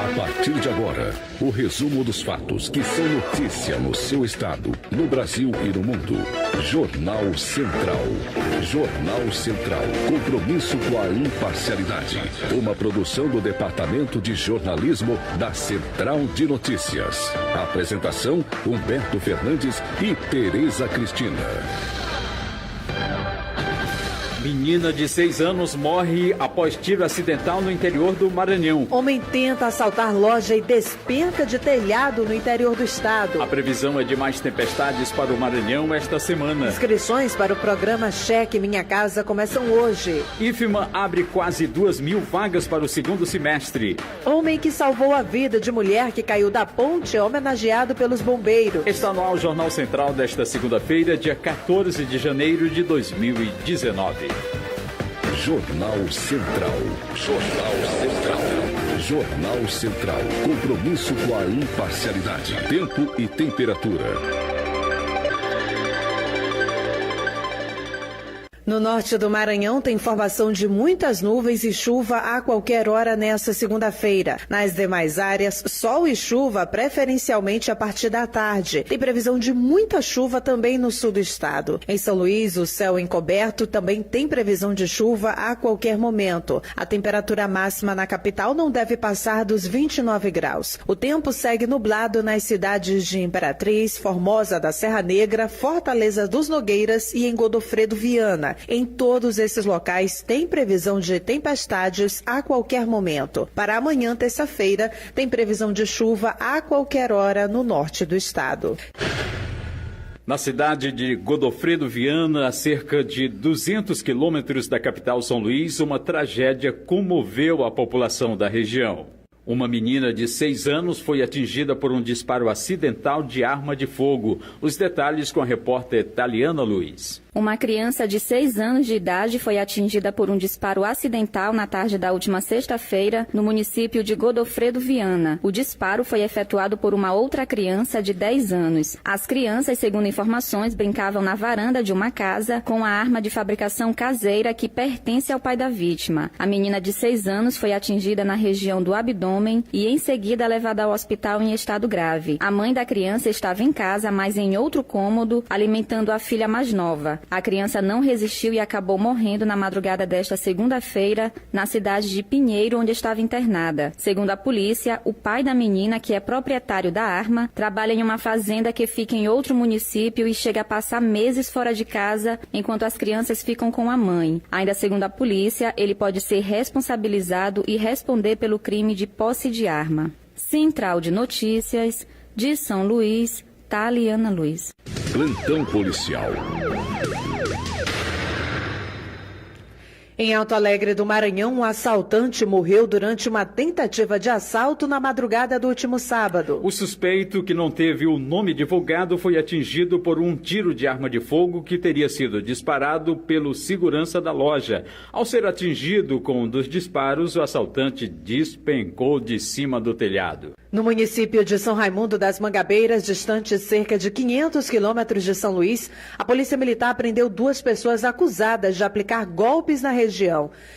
A partir de agora, o resumo dos fatos que são notícia no seu estado, no Brasil e no mundo. Jornal Central. Jornal Central. Compromisso com a imparcialidade. Uma produção do Departamento de Jornalismo da Central de Notícias. Apresentação: Humberto Fernandes e Tereza Cristina. Menina de 6 anos morre após tiro acidental no interior do Maranhão. Homem tenta assaltar loja e despenca de telhado no interior do estado. A previsão é de mais tempestades para o Maranhão esta semana. Inscrições para o programa Cheque Minha Casa começam hoje. IFMA abre quase 2.000 vagas para o segundo semestre. Homem que salvou a vida de mulher que caiu da ponte é homenageado pelos bombeiros. Está no ar o Jornal Central desta segunda-feira, dia 14 de janeiro de 2019. Jornal Central. Jornal Central. Jornal Central. Compromisso com a imparcialidade. Tempo e temperatura. No norte do Maranhão tem formação de muitas nuvens e chuva a qualquer hora nesta segunda-feira. Nas demais áreas, sol e chuva, preferencialmente a partir da tarde. Tem previsão de muita chuva também no sul do estado. Em São Luís, o céu encoberto também tem previsão de chuva a qualquer momento. A temperatura máxima na capital não deve passar dos 29 graus. O tempo segue nublado nas cidades de Imperatriz, Formosa da Serra Negra, Fortaleza dos Nogueiras e em Godofredo Viana. Em todos esses locais tem previsão de tempestades a qualquer momento. Para amanhã, terça-feira, tem previsão de chuva a qualquer hora no norte do estado. Na cidade de Godofredo Viana, a cerca de 200 quilômetros da capital São Luís, uma tragédia comoveu a população da região. Uma menina de 6 anos foi atingida por um disparo acidental de arma de fogo. Os detalhes com a repórter Taliana Luiz. Uma criança de 6 anos de idade foi atingida por um disparo acidental na tarde da última sexta-feira, no município de Godofredo Viana. O disparo foi efetuado por uma outra criança de 10 anos. As crianças, segundo informações, brincavam na varanda de uma casa com a arma de fabricação caseira que pertence ao pai da vítima. A menina de 6 anos foi atingida na região do abdômen e, em seguida, levada ao hospital em estado grave. A mãe da criança estava em casa, mas em outro cômodo, alimentando a filha mais nova. A criança não resistiu e acabou morrendo na madrugada desta segunda-feira, na cidade de Pinheiro, onde estava internada. Segundo a polícia, o pai da menina, que é proprietário da arma, trabalha em uma fazenda que fica em outro município e chega a passar meses fora de casa, enquanto as crianças ficam com a mãe. Ainda segundo a polícia, ele pode ser responsabilizado e responder pelo crime de posse de arma. Central de Notícias, de São Luís, Taliana Luiz. Plantão policial. Em Alto Alegre do Maranhão, um assaltante morreu durante uma tentativa de assalto na madrugada do último sábado. O suspeito, que não teve o nome divulgado, foi atingido por um tiro de arma de fogo que teria sido disparado pelo segurança da loja. Ao ser atingido com um dos disparos, o assaltante despencou de cima do telhado. No município de São Raimundo das Mangabeiras, distante cerca de 500 quilômetros de São Luís, a Polícia Militar prendeu 2 pessoas acusadas de aplicar golpes na região.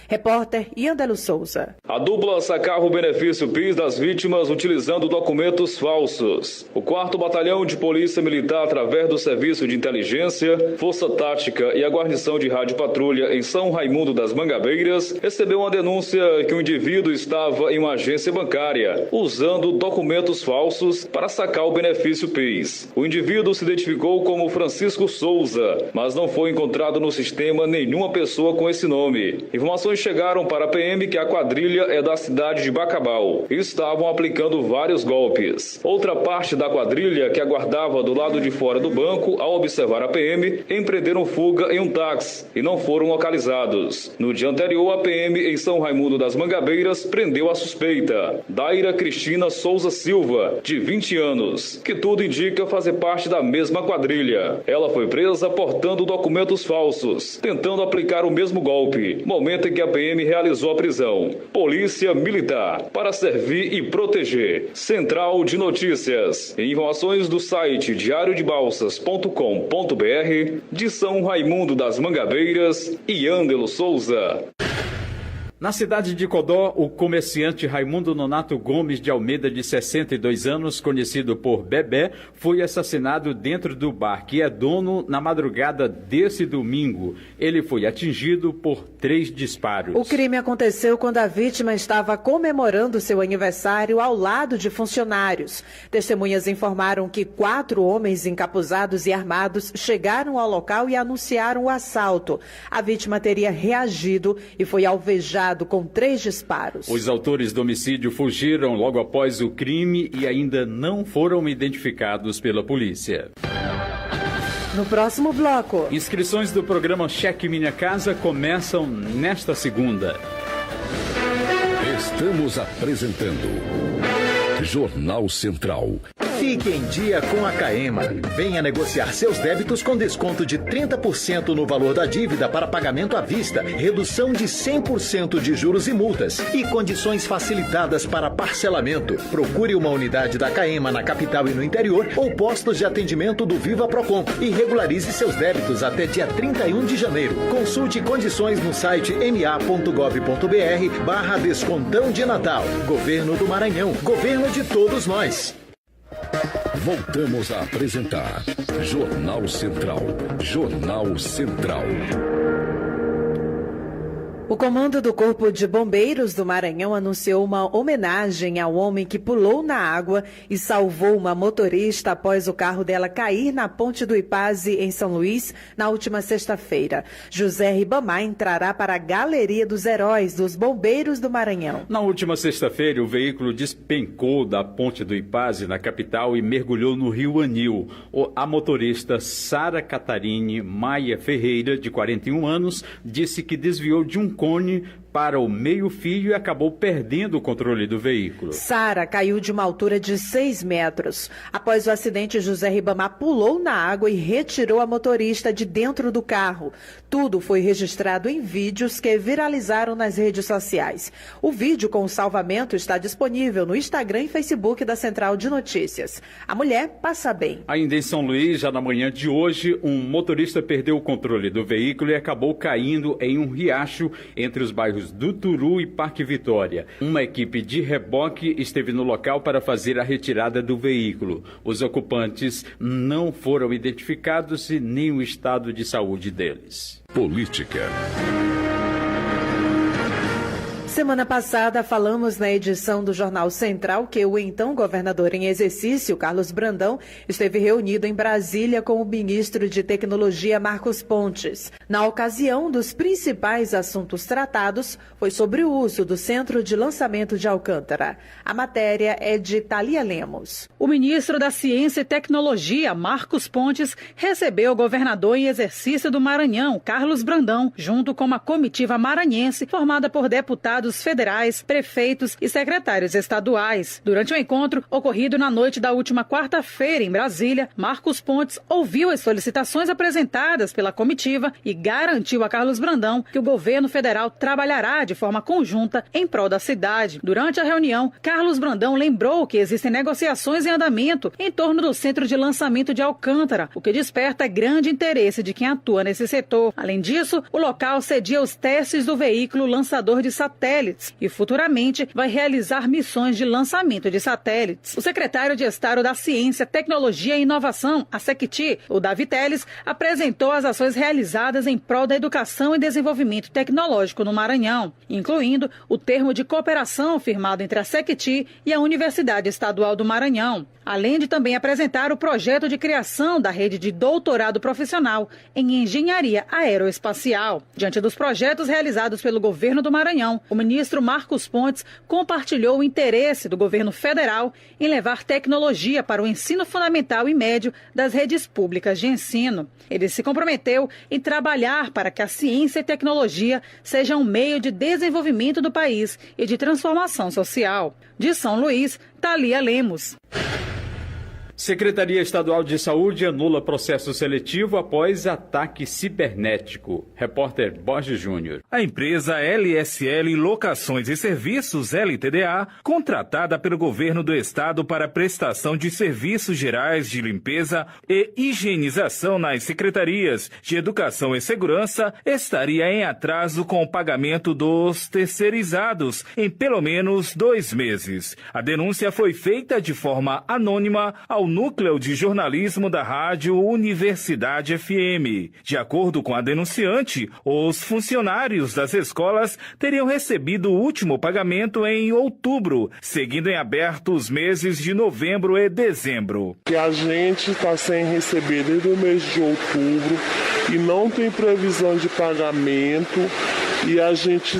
Repórter Iandelo Souza. A dupla sacava o benefício PIS das vítimas utilizando documentos falsos. O 4º Batalhão de Polícia Militar, através do Serviço de Inteligência, Força Tática e a Guarnição de Rádio Patrulha em São Raimundo das Mangabeiras, recebeu uma denúncia que um indivíduo estava em uma agência bancária, usando documentos falsos para sacar o benefício PIS. O indivíduo se identificou como Francisco Souza, mas não foi encontrado no sistema nenhuma pessoa com esse nome. Informações chegaram para a PM que a quadrilha é da cidade de Bacabal e estavam aplicando vários golpes. Outra parte da quadrilha, que aguardava do lado de fora do banco, ao observar a PM, empreenderam fuga em um táxi e não foram localizados. No dia anterior, a PM em São Raimundo das Mangabeiras prendeu a suspeita, Daira Cristina Souza Silva, de 20 anos, que tudo indica fazer parte da mesma quadrilha. Ela foi presa portando documentos falsos, tentando aplicar o mesmo golpe, momento em que a PM realizou a prisão. Polícia Militar, para servir e proteger. Central de Notícias. Informações do site diariodebalsas.com.br, de São Raimundo das Mangabeiras, Iandelo Souza. Na cidade de Codó, o comerciante Raimundo Nonato Gomes de Almeida, de 62 anos, conhecido por Bebé, foi assassinado dentro do bar que é dono na madrugada desse domingo. Ele foi atingido por 3 disparos. O crime aconteceu quando a vítima estava comemorando seu aniversário ao lado de funcionários. Testemunhas informaram que 4 homens encapuzados e armados chegaram ao local e anunciaram o assalto. A vítima teria reagido e foi alvejada com 3 disparos. Os autores do homicídio fugiram logo após o crime e ainda não foram identificados pela polícia. No próximo bloco, inscrições do programa Cheque Minha Casa começam nesta segunda. Estamos apresentando Jornal Central. Fique em dia com a Caema. Venha negociar seus débitos com desconto de 30% no valor da dívida para pagamento à vista, redução de 100% de juros e multas e condições facilitadas para parcelamento. Procure uma unidade da Caema na capital e no interior ou postos de atendimento do Viva Procon e regularize seus débitos até dia 31 de janeiro. Consulte condições no site ma.gov.br/descontão de Natal. Governo do Maranhão. Governo de todos nós. Voltamos a apresentar Jornal Central. Jornal Central. O comando do Corpo de Bombeiros do Maranhão anunciou uma homenagem ao homem que pulou na água e salvou uma motorista após o carro dela cair na Ponte do Ipaze, em São Luís, na última sexta-feira. José Ribamar entrará para a Galeria dos Heróis dos Bombeiros do Maranhão. Na última sexta-feira, o veículo despencou da Ponte do Ipaze, na capital, e mergulhou no rio Anil. A motorista Sara Catarine Maia Ferreira, de 41 anos, disse que desviou de um cone para o meio-fio e acabou perdendo o controle do veículo. Sara caiu de uma altura de 6 metros. Após o acidente, José Ribamar pulou na água e retirou a motorista de dentro do carro. Tudo foi registrado em vídeos que viralizaram nas redes sociais. O vídeo com o salvamento está disponível no Instagram e Facebook da Central de Notícias. A mulher passa bem. Ainda em São Luís, já na manhã de hoje, um motorista perdeu o controle do veículo e acabou caindo em um riacho entre os bairros do Turu e Parque Vitória. Uma equipe de reboque esteve no local para fazer a retirada do veículo. Os ocupantes não foram identificados e nem o estado de saúde deles. Política. Semana passada, falamos na edição do Jornal Central que o então governador em exercício, Carlos Brandão, esteve reunido em Brasília com o ministro de Tecnologia, Marcos Pontes. Na ocasião, um dos principais assuntos tratados foi sobre o uso do Centro de Lançamento de Alcântara. A matéria é de Thalia Lemos. O ministro da Ciência e Tecnologia, Marcos Pontes, recebeu o governador em exercício do Maranhão, Carlos Brandão, junto com uma comitiva maranhense formada por deputados federais, prefeitos e secretários estaduais. Durante o encontro, ocorrido na noite da última quarta-feira em Brasília, Marcos Pontes ouviu as solicitações apresentadas pela comitiva e garantiu a Carlos Brandão que o governo federal trabalhará de forma conjunta em prol da cidade. Durante a reunião, Carlos Brandão lembrou que existem negociações em andamento em torno do Centro de Lançamento de Alcântara, o que desperta grande interesse de quem atua nesse setor. Além disso, o local cedia os testes do veículo lançador de satélites e futuramente vai realizar missões de lançamento de satélites. O secretário de Estado da Ciência, Tecnologia e Inovação, a SECTI, o Davi Teles, apresentou as ações realizadas em prol da educação e desenvolvimento tecnológico no Maranhão, incluindo o termo de cooperação firmado entre a SECTI e a Universidade Estadual do Maranhão, além de também apresentar o projeto de criação da rede de doutorado profissional em engenharia aeroespacial. Diante dos projetos realizados pelo governo do Maranhão, o ministro Marcos Pontes compartilhou o interesse do governo federal em levar tecnologia para o ensino fundamental e médio das redes públicas de ensino. Ele se comprometeu em trabalhar para que a ciência e tecnologia sejam um meio de desenvolvimento do país e de transformação social. De São Luís, Thalia Lemos. Secretaria Estadual de Saúde anula processo seletivo após ataque cibernético. Repórter Borges Júnior. A empresa LSL Locações e Serviços, LTDA, contratada pelo governo do estado para prestação de serviços gerais de limpeza e higienização nas secretarias de Educação e Segurança, estaria em atraso com o pagamento dos terceirizados em pelo menos 2 meses. A denúncia foi feita de forma anônima ao Núcleo de Jornalismo da Rádio Universidade FM. De acordo com a denunciante, os funcionários das escolas teriam recebido o último pagamento em outubro, seguindo em aberto os meses de novembro e dezembro. Que a gente está sem receber desde o mês de outubro e não tem previsão de pagamento. E a gente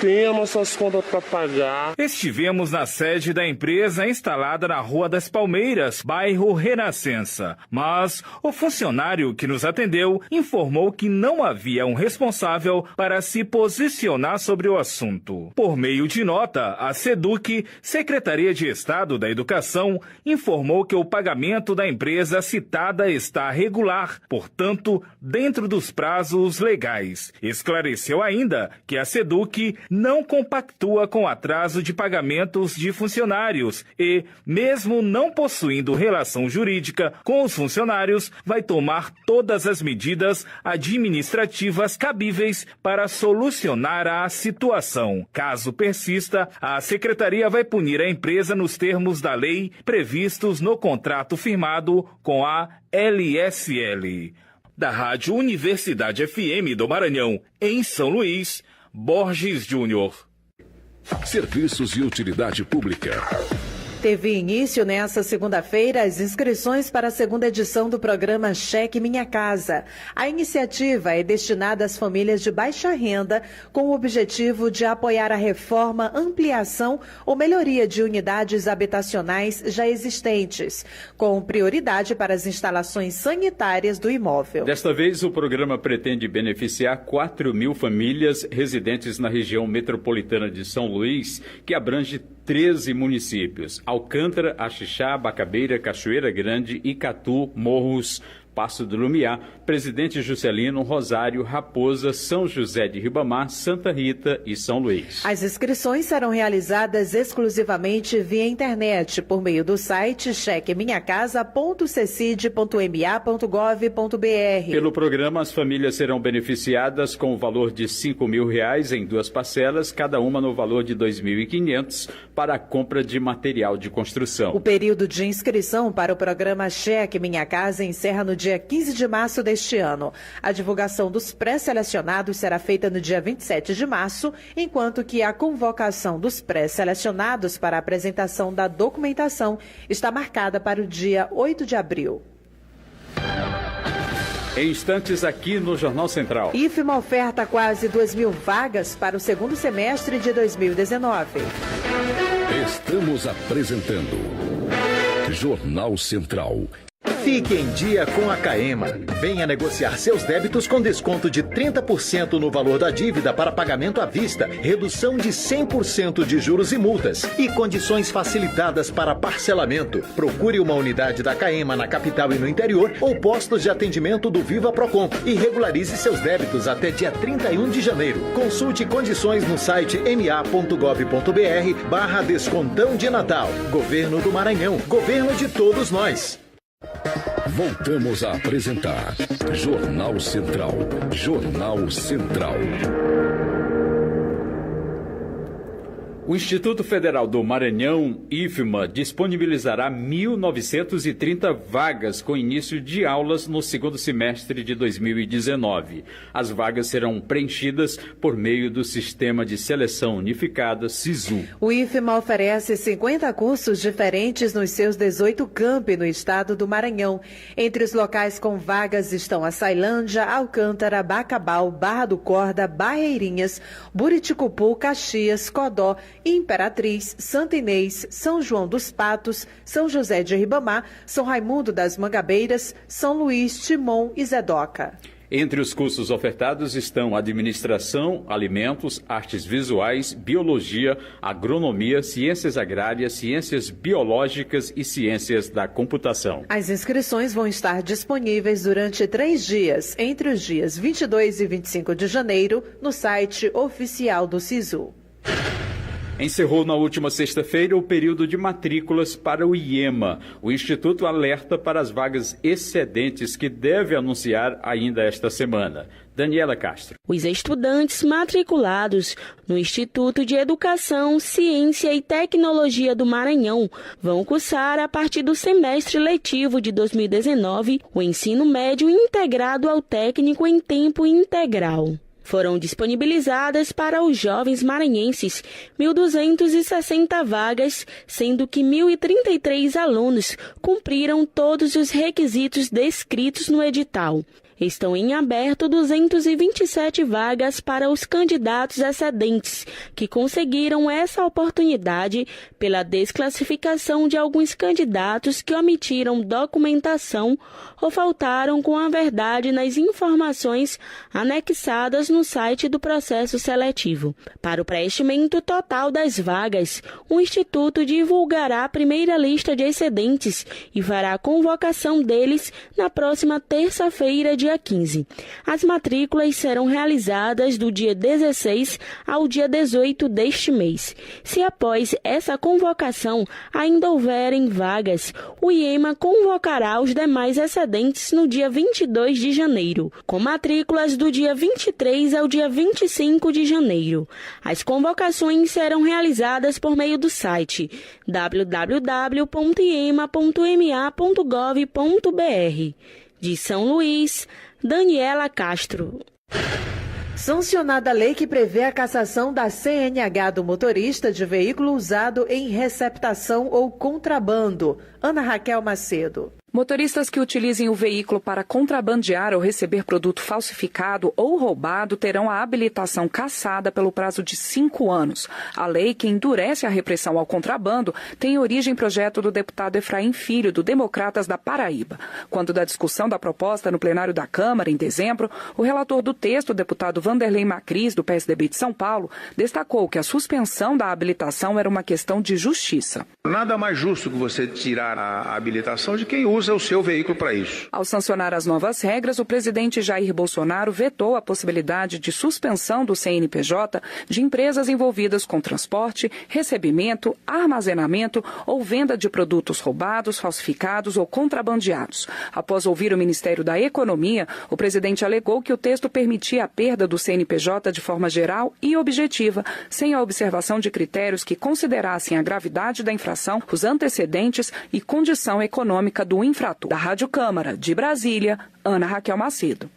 tem as nossas contas para pagar. Estivemos na sede da empresa instalada na Rua das Palmeiras, bairro Renascença. Mas o funcionário que nos atendeu informou que não havia um responsável para se posicionar sobre o assunto. Por meio de nota, a SEDUC, Secretaria de Estado da Educação, informou que o pagamento da empresa citada está regular, portanto, dentro dos prazos legais. Esclareceu ainda que a SEDUC não compactua com atraso de pagamentos de funcionários e, mesmo não possuindo relação jurídica com os funcionários, vai tomar todas as medidas administrativas cabíveis para solucionar a situação. Caso persista, a Secretaria vai punir a empresa nos termos da lei previstos no contrato firmado com a LSL. Da Rádio Universidade FM do Maranhão, em São Luís, Borges Júnior. Serviços e utilidade pública. Teve início nesta segunda-feira as inscrições para a segunda edição do programa Cheque Minha Casa. A iniciativa é destinada às famílias de baixa renda, com o objetivo de apoiar a reforma, ampliação ou melhoria de unidades habitacionais já existentes, com prioridade para as instalações sanitárias do imóvel. Desta vez, o programa pretende beneficiar 4.000 famílias residentes na região metropolitana de São Luís, que abrange 13 municípios: Alcântara, Axixá, Bacabeira, Cachoeira Grande, Icatu, Morros, Passo do Lumiar, Presidente Juscelino, Rosário, Raposa, São José de Ribamar, Santa Rita e São Luís. As inscrições serão realizadas exclusivamente via internet, por meio do site chequeminhacasa.cecid.ma.gov.br. Pelo programa, as famílias serão beneficiadas com o valor de R$ 5.000 em 2 parcelas, cada uma no valor de R$ 2.500 para a compra de material de construção. O período de inscrição para o programa Cheque Minha Casa encerra no dia 15 de março deste ano. A divulgação dos pré-selecionados será feita no dia 27 de março, enquanto que a convocação dos pré-selecionados para a apresentação da documentação está marcada para o dia 8 de abril. Em instantes, aqui no Jornal Central. IFMA oferta quase 2.000 vagas para o segundo semestre de 2019. Estamos apresentando Jornal Central. Fique em dia com a Caema. Venha negociar seus débitos com desconto de 30% no valor da dívida para pagamento à vista, redução de 100% de juros e multas e condições facilitadas para parcelamento. Procure uma unidade da Caema na capital e no interior ou postos de atendimento do Viva Procon e regularize seus débitos até dia 31 de janeiro. Consulte condições no site ma.gov.br/descontão de Natal. Governo do Maranhão. Governo de todos nós. Voltamos a apresentar Jornal Central. Jornal Central. O Instituto Federal do Maranhão, IFMA, disponibilizará 1.930 vagas com início de aulas no segundo semestre de 2019. As vagas serão preenchidas por meio do Sistema de Seleção Unificada, SISU. O IFMA oferece 50 cursos diferentes nos seus 18 campi no estado do Maranhão. Entre os locais com vagas estão Açailândia, Alcântara, Bacabal, Barra do Corda, Barreirinhas, Buriticupu, Caxias, Codó, Imperatriz, Santa Inês, São João dos Patos, São José de Ribamar, São Raimundo das Mangabeiras, São Luís, Timon e Zedoca. Entre os cursos ofertados estão administração, alimentos, artes visuais, biologia, agronomia, ciências agrárias, ciências biológicas e ciências da computação. As inscrições vão estar disponíveis durante 3 dias, entre os dias 22 e 25 de janeiro, no site oficial do SISU. Encerrou na última sexta-feira o período de matrículas para o IEMA. O Instituto alerta para as vagas excedentes que deve anunciar ainda esta semana. Daniela Castro. Os estudantes matriculados no Instituto de Educação, Ciência e Tecnologia do Maranhão vão cursar, a partir do semestre letivo de 2019, o ensino médio integrado ao técnico em tempo integral. Foram disponibilizadas para os jovens maranhenses 1.260 vagas, sendo que 1.033 alunos cumpriram todos os requisitos descritos no edital. Estão em aberto 227 vagas para os candidatos excedentes, que conseguiram essa oportunidade pela desclassificação de alguns candidatos que omitiram documentação ou faltaram com a verdade nas informações anexadas no site do processo seletivo. Para o preenchimento total das vagas, o Instituto divulgará a primeira lista de excedentes e fará a convocação deles na próxima terça-feira, dia 15. As matrículas serão realizadas do dia 16 ao dia 18 deste mês. Se após essa convocação ainda houverem vagas, o IEMA convocará os demais excedentes no dia 22 de janeiro, com matrículas do dia 23 ao dia 25 de janeiro. As convocações serão realizadas por meio do site www.iema.ma.gov.br. De São Luís, Daniela Castro. Sancionada a lei que prevê a cassação da CNH do motorista de veículo usado em receptação ou contrabando. Ana Raquel Macedo. Motoristas que utilizem o veículo para contrabandear ou receber produto falsificado ou roubado terão a habilitação cassada pelo prazo de 5 anos. A lei, que endurece a repressão ao contrabando, tem origem em projeto do deputado Efraim Filho, do Democratas da Paraíba. Quando da discussão da proposta no plenário da Câmara, em dezembro, o relator do texto, o deputado Vanderlei Macris, do PSDB de São Paulo, destacou que a suspensão da habilitação era uma questão de justiça. Nada mais justo que você tirar a habilitação de quem usa o seu veículo para isso. Ao sancionar as novas regras, o presidente Jair Bolsonaro vetou a possibilidade de suspensão do CNPJ de empresas envolvidas com transporte, recebimento, armazenamento ou venda de produtos roubados, falsificados ou contrabandeados. Após ouvir o Ministério da Economia, o presidente alegou que o texto permitia a perda do CNPJ de forma geral e objetiva, sem a observação de critérios que considerassem a gravidade da infração, os antecedentes e condição econômica do infrator. Da Rádio Câmara, de Brasília, Ana Raquel Macedo.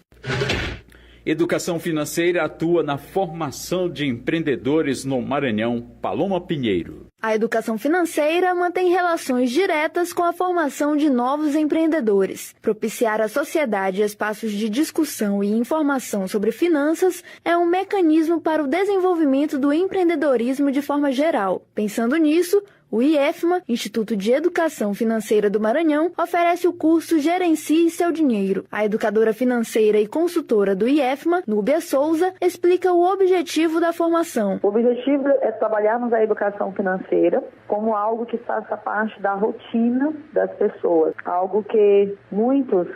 Educação financeira atua na formação de empreendedores no Maranhão. Paloma Pinheiro. A educação financeira mantém relações diretas com a formação de novos empreendedores. Propiciar à sociedade espaços de discussão e informação sobre finanças é um mecanismo para o desenvolvimento do empreendedorismo de forma geral. Pensando nisso, o IEFMA, Instituto de Educação Financeira do Maranhão, oferece o curso Gerencie Seu Dinheiro. A educadora financeira e consultora do IEFMA, Núbia Souza, explica o objetivo da formação. O objetivo é trabalharmos a educação financeira como algo que faça parte da rotina das pessoas. Algo que muitos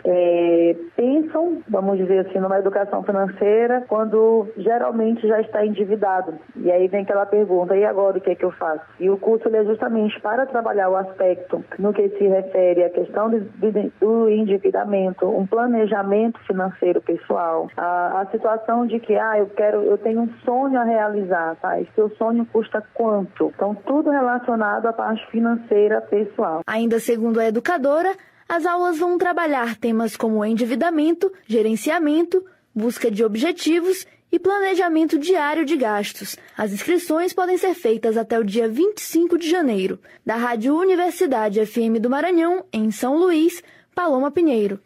pensam, vamos dizer assim, numa educação financeira, quando geralmente já está endividado. E aí vem aquela pergunta, e agora o que é que eu faço? E o curso é justamente para trabalhar o aspecto no que se refere à questão do endividamento, um planejamento financeiro pessoal, a situação de que eu tenho um sonho a realizar, tá? E seu sonho custa quanto? Então, tudo relacionado à parte financeira pessoal. Ainda segundo a educadora, as aulas vão trabalhar temas como endividamento, gerenciamento, busca de objetivos e planejamento diário de gastos. As inscrições podem ser feitas até o dia 25 de janeiro. Da Rádio Universidade FM do Maranhão, em São Luís, Paloma Pinheiro.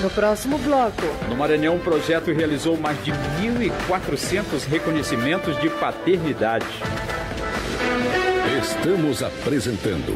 No próximo bloco. No Maranhão, o projeto realizou mais de 1.400 reconhecimentos de paternidade. Estamos apresentando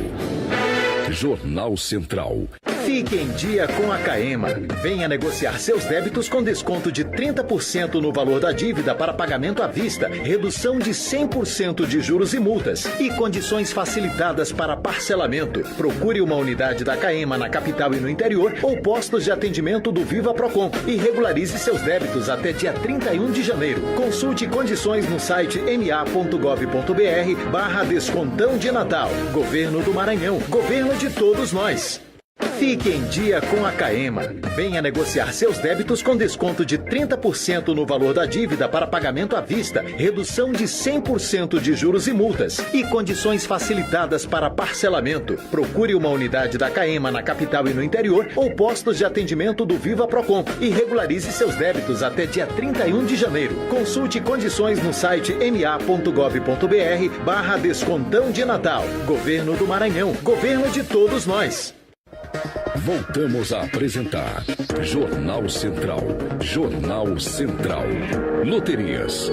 Jornal Central. Fique em dia com a Caema. Venha negociar seus débitos com desconto de 30% no valor da dívida para pagamento à vista, redução de 100% de juros e multas e condições facilitadas para parcelamento. Procure uma unidade da Caema na capital e no interior ou postos de atendimento do Viva Procon e regularize seus débitos até dia 31 de janeiro. Consulte condições no site ma.gov.br/descontão de Natal. Governo do Maranhão. Governo de todos nós. Fique em dia com a Caema. Venha negociar seus débitos com desconto de 30% no valor da dívida para pagamento à vista, redução de 100% de juros e multas e condições facilitadas para parcelamento. Procure uma unidade da Caema na capital e no interior ou postos de atendimento do Viva Procon e regularize seus débitos até dia 31 de janeiro. Consulte condições no site ma.gov.br/descontão de Natal. Governo do Maranhão. Governo de todos nós. Voltamos a apresentar Jornal Central. Jornal Central. Loterias.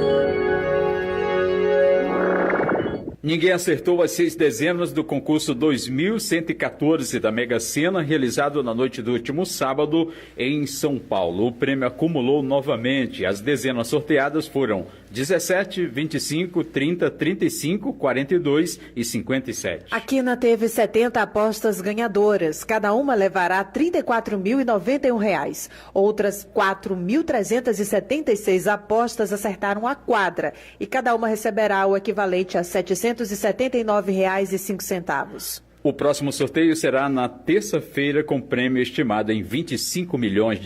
Ninguém acertou as 6 dezenas do concurso 2114 da Mega Sena, realizado na noite do último sábado em São Paulo. O prêmio acumulou novamente. As dezenas sorteadas foram 17, 25, 30, 35, 42 e 57. A Quina teve 70 apostas ganhadoras. Cada uma levará R$ 34.091. Outras 4.376 apostas acertaram a quadra e cada uma receberá o equivalente a R$ 779,05. O próximo sorteio será na terça-feira com prêmio estimado em R$ 25 milhões.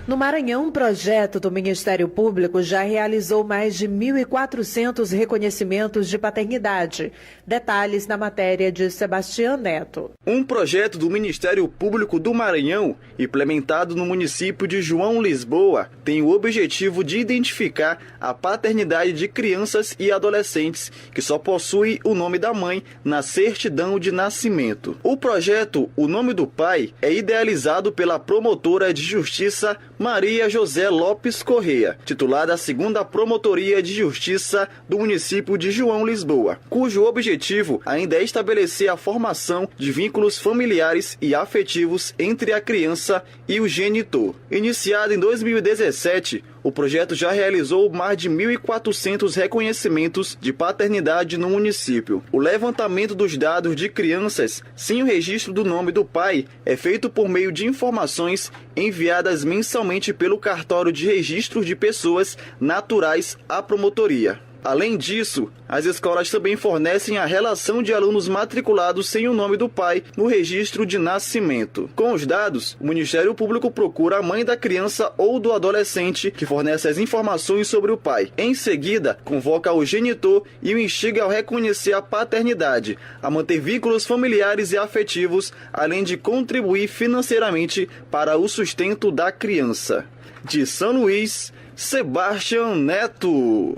No Maranhão, um projeto do Ministério Público já realizou mais de 1.400 reconhecimentos de paternidade. Detalhes na matéria de Sebastião Neto. Um projeto do Ministério Público do Maranhão, implementado no município de João Lisboa, tem o objetivo de identificar a paternidade de crianças e adolescentes que só possuem o nome da mãe na certidão de nascimento. O projeto O Nome do Pai é idealizado pela promotora de justiça Maria José Lopes Correia, titular da 2ª Promotoria de Justiça do município de João Lisboa, cujo objetivo ainda é estabelecer a formação de vínculos familiares e afetivos entre a criança e o genitor. Iniciado em 2017, o projeto já realizou mais de 1.400 reconhecimentos de paternidade no município. O levantamento dos dados de crianças sem o registro do nome do pai é feito por meio de informações enviadas mensalmente pelo Cartório de Registro de Pessoas Naturais à promotoria. Além disso, as escolas também fornecem a relação de alunos matriculados sem o nome do pai no registro de nascimento. Com os dados, o Ministério Público procura a mãe da criança ou do adolescente que fornece as informações sobre o pai. Em seguida, convoca o genitor e o instiga a reconhecer a paternidade, a manter vínculos familiares e afetivos, além de contribuir financeiramente para o sustento da criança. De São Luís, Sebastião Neto.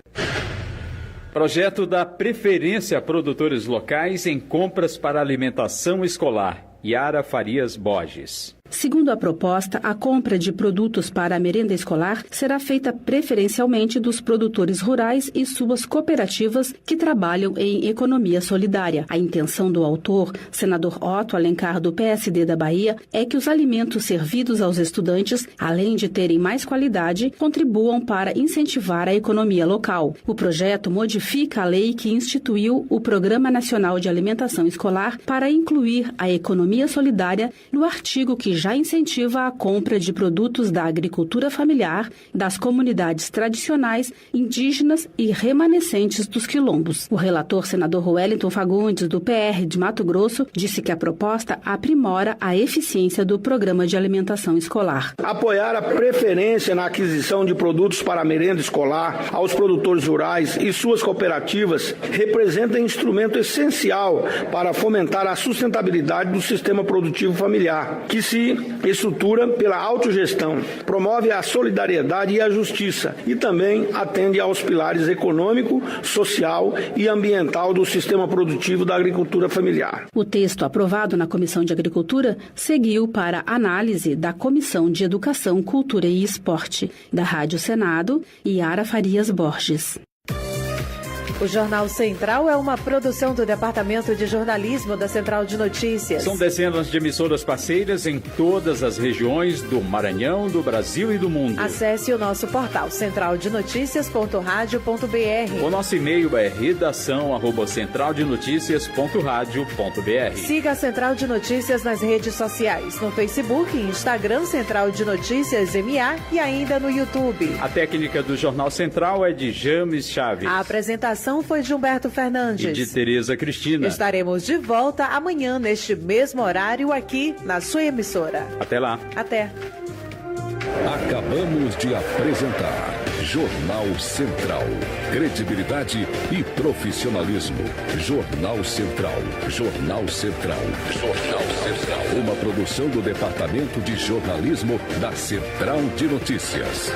Projeto dá preferência a produtores locais em compras para alimentação escolar. Yara Farias Borges. Segundo a proposta, a compra de produtos para a merenda escolar será feita preferencialmente dos produtores rurais e suas cooperativas que trabalham em economia solidária. A intenção do autor, senador Otto Alencar, do PSD da Bahia, é que os alimentos servidos aos estudantes, além de terem mais qualidade, contribuam para incentivar a economia local. O projeto modifica a lei que instituiu o Programa Nacional de Alimentação Escolar para incluir a economia solidária no artigo que já incentiva a compra de produtos da agricultura familiar, das comunidades tradicionais, indígenas e remanescentes dos quilombos. O relator, senador Wellington Fagundes, do PR de Mato Grosso, disse que a proposta aprimora a eficiência do programa de alimentação escolar. Apoiar a preferência na aquisição de produtos para a merenda escolar aos produtores rurais e suas cooperativas representa instrumento essencial para fomentar a sustentabilidade do sistema produtivo familiar, que se estrutura pela autogestão, promove a solidariedade e a justiça e também atende aos pilares econômico, social e ambiental do sistema produtivo da agricultura familiar. O texto aprovado na Comissão de Agricultura seguiu para análise da Comissão de Educação, Cultura e Esporte, da Rádio Senado, Yara Farias Borges. O Jornal Central é uma produção do Departamento de Jornalismo da Central de Notícias. São dezenas de emissoras parceiras em todas as regiões do Maranhão, do Brasil e do mundo. Acesse o nosso portal centraldenoticias.radio.br. O nosso e-mail é redação@centraldenoticias.radio.br. Siga a Central de Notícias nas redes sociais, no Facebook e Instagram Central de Notícias MA e ainda no YouTube. A técnica do Jornal Central é de James Chaves. A apresentação foi de Humberto Fernandes e de Tereza Cristina. Estaremos de volta amanhã neste mesmo horário aqui na sua emissora. Até lá. Até. Acabamos de apresentar Jornal Central. Credibilidade e profissionalismo. Jornal Central. Jornal Central. Jornal Central. Uma produção do Departamento de Jornalismo da Central de Notícias.